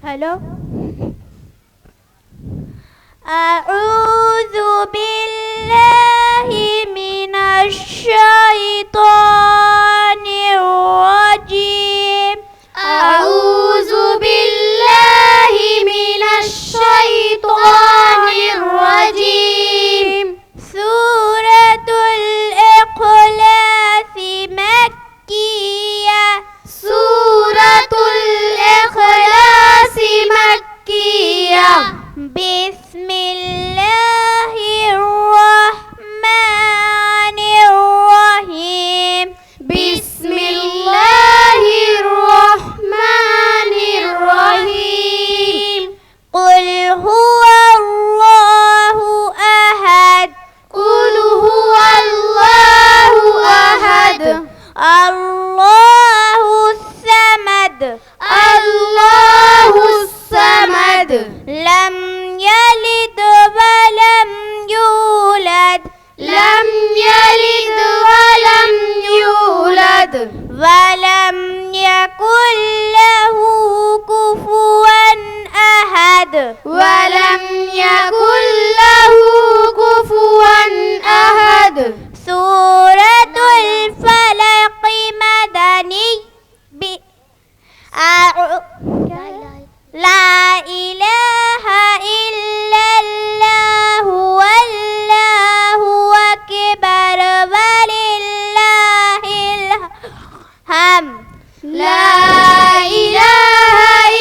هلو. أعوذ بالله من الشيطان الرجيم. أعوذ بالله من الشيطان الرجيم. سورة الإخلاص مكية. سورة الإخلاص مكية. بسم الله الرحمن الرحيم. بسم الله الرحمن الرحيم. قل هو الله أحد. قل هو الله أحد. الله الصمد. الله الصمد. لم يلد ولم يولد. لم يلد ولم يولد. ولم يكن له كفوا أحد. ولم يكن له كفوا أحد. سورة الفلق مدني. لا إله إلا الله والله أكبر ولله الحمد. لا إله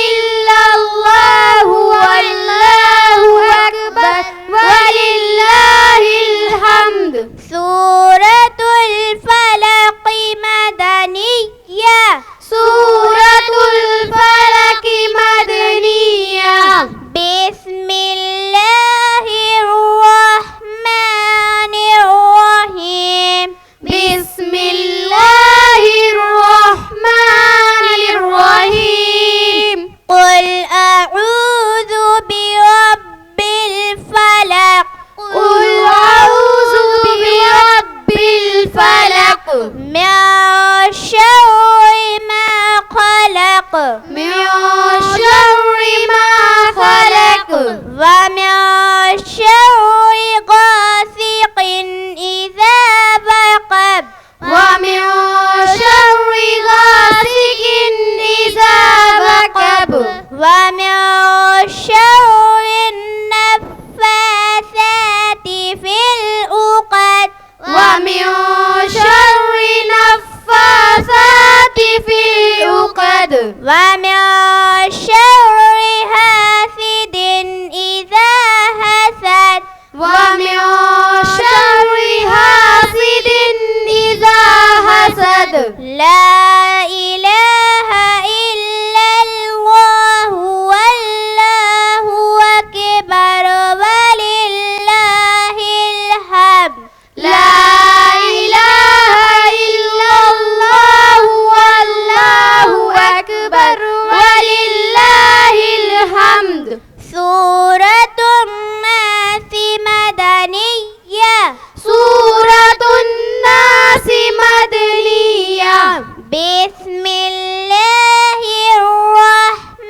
إلا الله والله أكبر ولله الحمد. سورة الفلق مدنية. سورة الفلق مدنية. بسم الله الرحمن الرحيم. بسم الله الرحمن الرحيم. قل أعوذ برب الفلق. قل أعوذ برب الفلق. من شر ما خلق. من شر ما خلق. ومن شر غاسق إذا وقب. ومن شر غاسق إذا وقب. ومن شر النفاثات في العقد. ومن شر النفاثات في العقد. ومن شر حاسد إذا حسد. ومن شر حاسد إذا حسد. لا إله إلا الله والله أكبر ولله الحمد. لا إله إلا الله والله أكبر ولله الحمد. سورة الناس مدنية. سورة الناس مدنية. بسم الله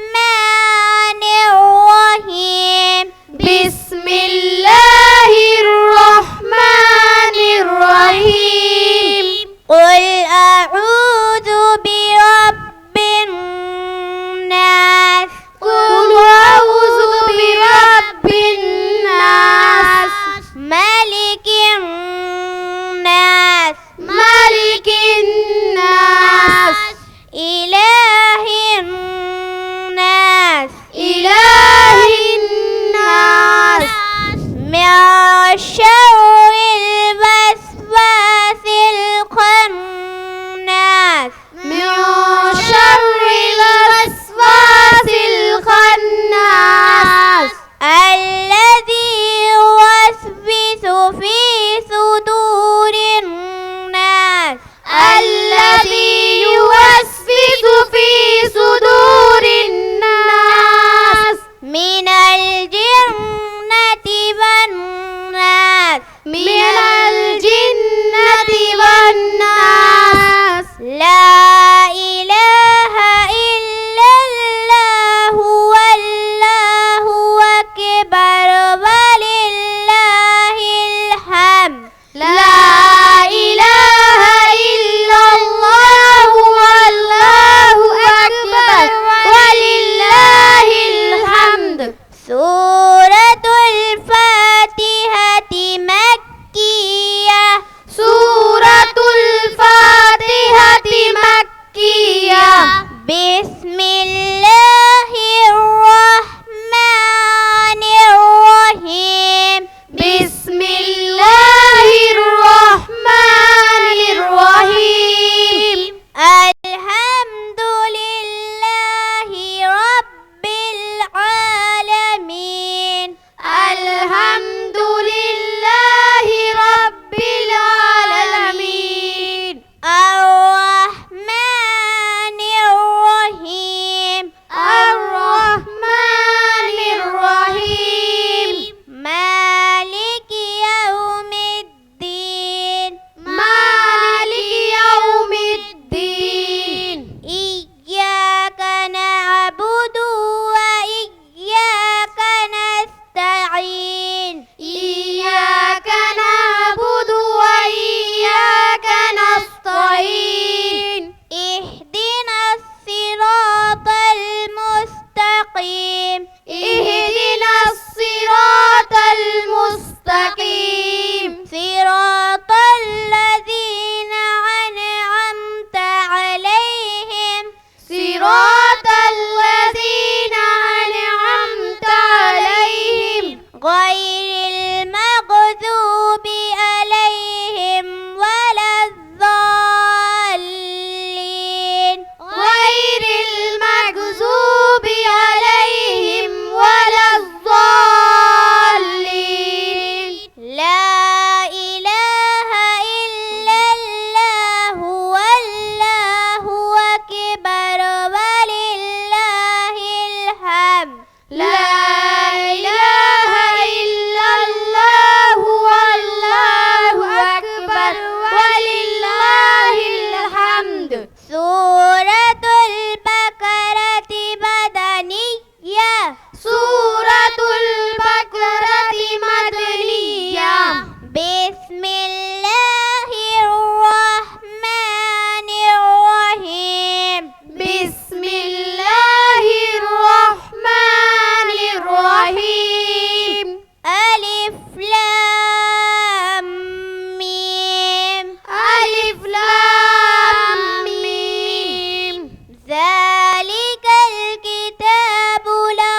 الرحمن الرحيم. بسم الله الرحمن الرحيم. قل أعوذ برب الناس. قل أعوذ برب الناس. ملك الناس. ملك الناس. إله الناس. إله الناس. من شر الوسواس الخناس. من شر الوسواس الخناس. الذي يوسوس في صدور الناس. الذي يوسوس في صدور الناس. من الجنة والناس. من الجنة والناس. لا إله إلا الله سورة الفاتحة مكية. سورة الفاتحة مكية. بسم الله الرحمن الرحيم. بسم الله الرحمن الرحيم. الحمد لله رب العالمين. الحمد لله رب العالمين. الرحمن الرحيم. الرحمن الرحيم. مالك يوم الدين. مالك يوم الدين. إياك نعبد وإياك نستعين. إياك نعبد وإياك نستعين. اهدنا الصراط المستقيم. اهدنا الصراط المستقيم. صراط الذين أنعمت عليهم. صراط الذين أنعمت عليهم غير المغضوب عليهم ولا الضالين. غير المغضوب عليهم ولا الضالين. لا إله إلا الله والله أكبر ولله الحمد. لا إله إلا الله والله أكبر ولله الحمد. سورة البقرة مدنية. سورة البقرة مدنية. بسم الله الرحمن الرحيم. بسم الله الرحمن الرحيم. ألف لام ميم. ألف لام ميم. ذلك الكتاب لا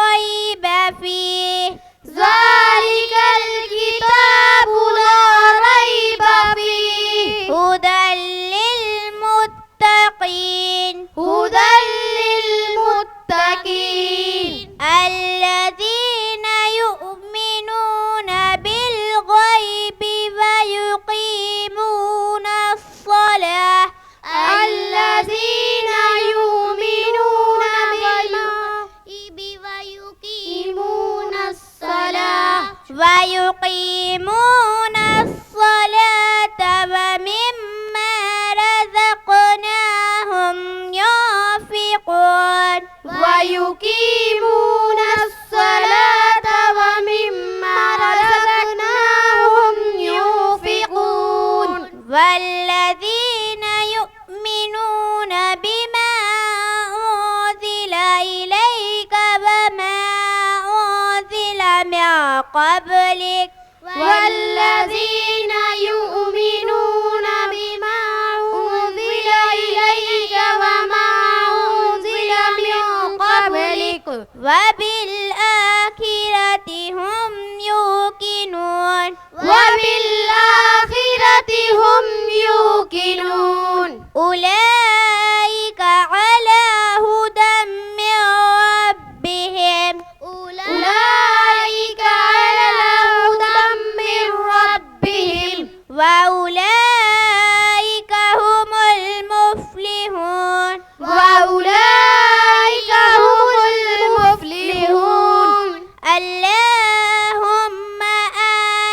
ريب فيه. ذلك الكتاب لا ريب فيه. هدى للمتقين. هدى للمتقين. الذين يؤمنون بالغيب ويقيمون الصلاة. الذين يؤمنون بالغيب ويقيمون الصلاة. ويقيمون الصلاة ومما رزقناهم ينفقون. ويقيمون الصلاة ومما رزقناهم ينفقون. والذين يؤمنون بما أنزل إليك وما أنزل من قبلك. والذين يؤمنون بما أنزل إليك وما أنزل من قبلك. وبالآخرة هم يوقنون. وبالآخرة هم يوقنون. أولئك على هدى من ربهم. أولئك على هدى من ربهم. وأولئك هم المفلحون. وأولئك هم المفلحون. اللهم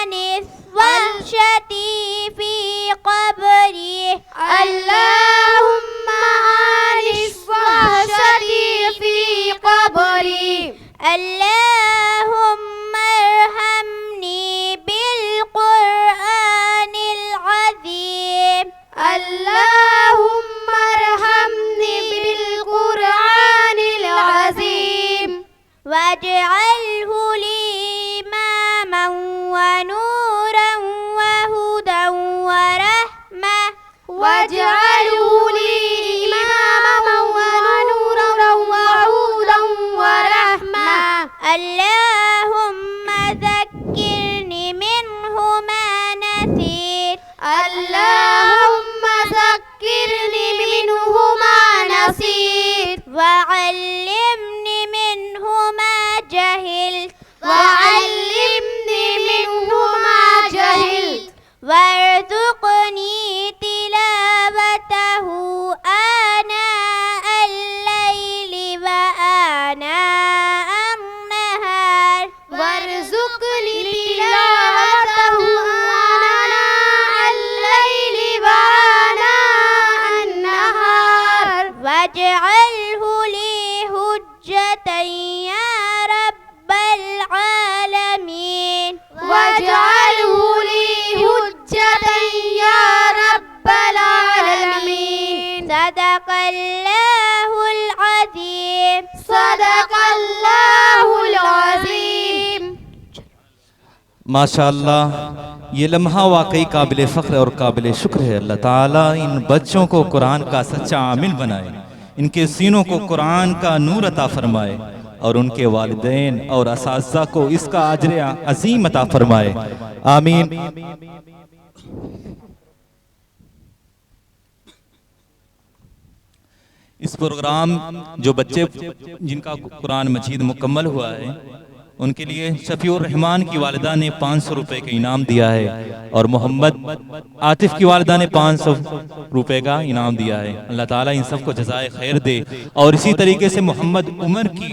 آنس وحشتي في قبري. اللهم آنس وحشتي في قبري. اللهم ارحمني بالقرآن العظيم. اللهم ارحمني بالقرآن العظيم. واجعله لي إماما ونورا وهدى ورحمة واجعله لي إماما ونورا وهدى ورحمة اللهم ذكرني منه ما نسيت اللهم ذكرني منه ما نسيت وعلمني منه ما جهلت وعلمني منه ما جهلت وارزقني تلاوته آناء الليل وآناء النهار وارزقني تلاوته آناء الليل وآناء النهار واجعله لي حجة يا رب العالمين واجعله لي حجة يا رب العالمين صدق الله العظيم صدق الله العظيم माशाअल्लाह, ये लम्हा वाकई काबिल फ़ख्र और काबिल शुक्र है। अल्लाह ताला इन बच्चों को कुरान का सच्चा आमिल बनाए, इनके सीनों को कुरान का नूर अता फरमाए और उनके वालिदैन और असातिज़ा को इसका अजर अज़ीम अता फरमाए। आमीन। इस प्रोग्राम जो बच्चे जिनका कुरान मजीद मुकम्मल हुआ है उनके लिए शफीउर रहमान की वालिदा ने 500 रुपए का इनाम दिया है और मोहम्मद आतिफ की वालिदा ने 500 रुपए का इनाम दिया है। अल्लाह ताला इन सबको जज़ाए खैर दे। और इसी तरीके से मोहम्मद उमर की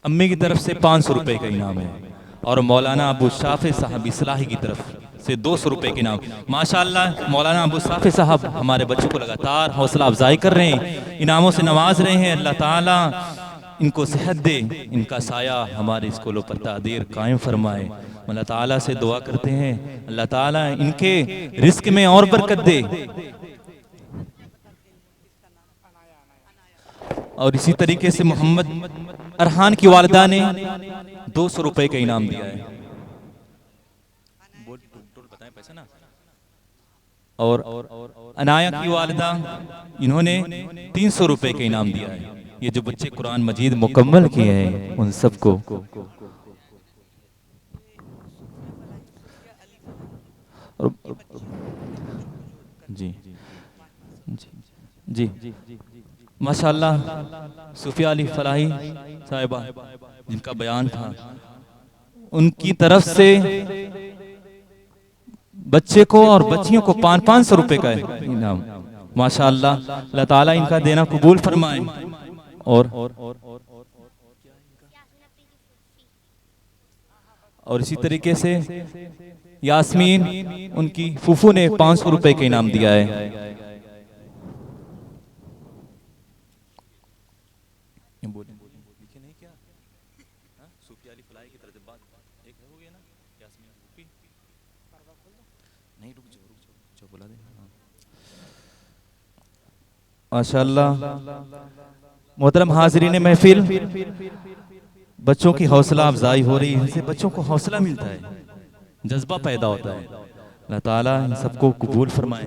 अम्मी की तरफ से 500 रुपए का इनाम है और मौलाना अबू शाफे साहब इस्लाही की तरफ से 200 रुपए के इनाम। माशाअल्लाह, मौलाना अबू शाफे साहब हमारे बच्चों को लगातार हौसला अफजाई कर रहे हैं, इनामों से नवाज रहे हैं। अल्लाह ताला इनको सेहत दे, इनका साया हमारे स्कूलों पर तादीर कायम फरमाए। अल्लाह ताला से दुआ करते हैं अल्लाह ताला इनके रिस्क में और बरकत दे। और इसी तरीके से मोहम्मद अरहान की वालिदा ने 200 रुपए का इनाम दिया है। और अनाया की वालिदा इन्होंने 300 रुपए का इनाम दिया है। ये जो बच्चे कुरान मजीद मुकम्मल किए हैं उन सबको जी जी जी माशाअल्लाह, सूफिया अली फलाही साहिबा जिनका बयान था, उनकी तरफ से बच्चे को और बच्चियों को 500 रुपए का इनाम। माशाअल्लाह, अल्लाह ताला इनका देना कबूल फरमाए। और इसी तरीके से यास्मीन, उनकी फूफू ने 500 रुपए का इनाम दिया है। माशाअल्लाह, मोहतरम हाज़रीन महफिल, बच्चों की हौसला अफजाई हो रही है, इससे बच्चों को हौसला मिलता है, जज्बा पैदा होता है। अल्लाह ताला इन सबको कबूल फरमाए।